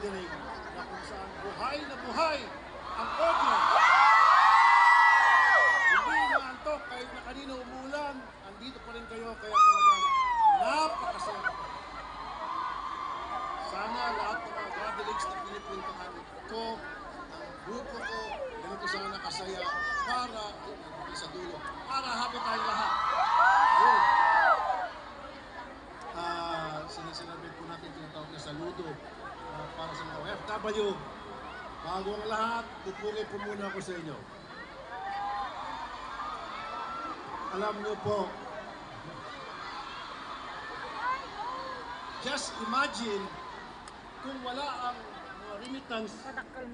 gathering na kung saan buhay na buhay ang audience. Hindi naantok kahit na kanina umulan, andito pa rin kayo, kaya talagang napakasaya. Sana lahat ng mga gatherings na pinipuntahan ko, ang grupo ko, ganito sana kasaya para, sa dulo, para happy tayong lahat. Yun. Sineselebrate po natin tinatawag na saludo para sa mga OFW. Bago ang lahat, pupuri po muna ako sa inyo. Alam niyo po, just imagine kung wala ang mga remittance ng ating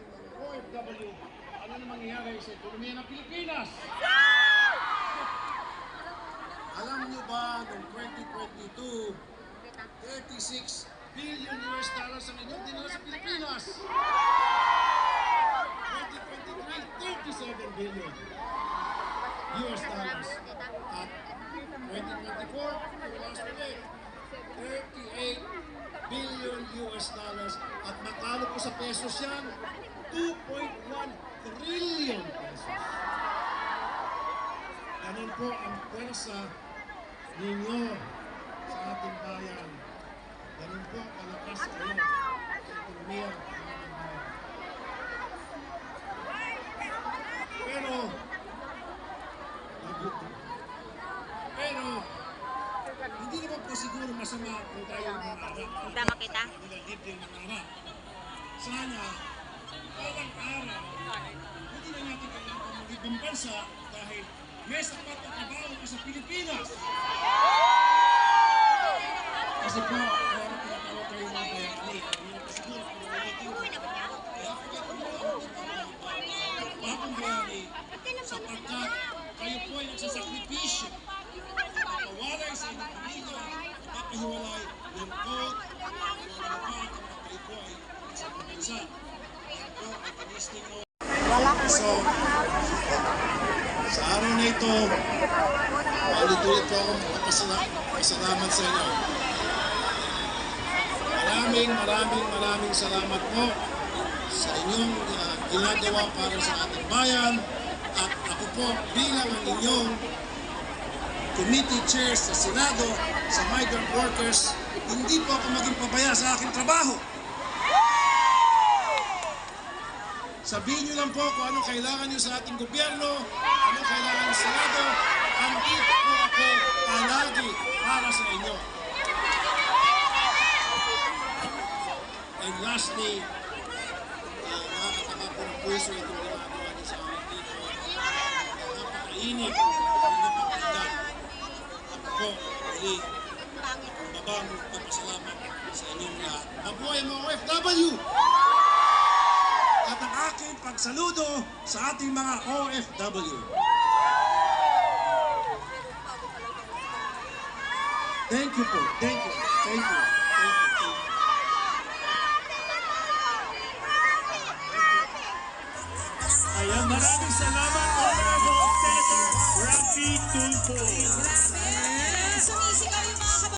mga OFW, ano na mangyayari sa ekonomiya ng Pilipinas? Alam niyo ba, noong 2022, 36 billion US dollars ang inyong dinala sa Pilipinas. 2023, 37 billion US dollars. At 2024, last week, 38 billion US dollars. At makalo po sa pesos yan, 2.1 trillion pesos. Ganun po ang pwersa ninyo sa ating bayan. Ganun po kalakas kayo sa ekonomiya ng ating bayan. Pero, hindi naman po siguro masama kung tayo mangarap. Tama kita. Libre mangarap. Sana, parang araw, hindi na natin kailangan pamagig ng bansa dahil may sapat na trabaho ka sa Pilipinas. Kasi po, kaya na tinatawag kayo mga bayani. Siguro, kaya ako bagong bayani sapagkat kayo po ay nagsasakripisyo. Napawalay sa inyong pamilya, napapahiwalay yung code, yung lapat, at kayo po ay nagsasakripisyo. Yan po ay panisting mo. So, sa araw na ito, ulit-ulit po akong magpasalamat sa inyo. Maraming salamat po sa inyong ginagawa para sa ating bayan. At ako po bilang ang inyong committee chair sa Senado, sa migrant workers, hindi po ako maging pabaya sa aking trabaho. Sabihin niyo lang po kung anong kailangan niyo sa ating gobyerno, anong kailangan ng Senado. Andito po ako palagi para sa inyo. And lastly, nakakataka po ng puso itong ginagawa niyo sa amin dito. Napakainit ang inyong pagkakita. Ako po, muli, babang papasalamat sa inyong lahat. Mabuhay mga OFW! At ang aking pagsaludo sa ating mga OFW. Thank you po. Thank you. Thank you. Ayan, maraming salamat, Honorable Senator Raffy Tulfo.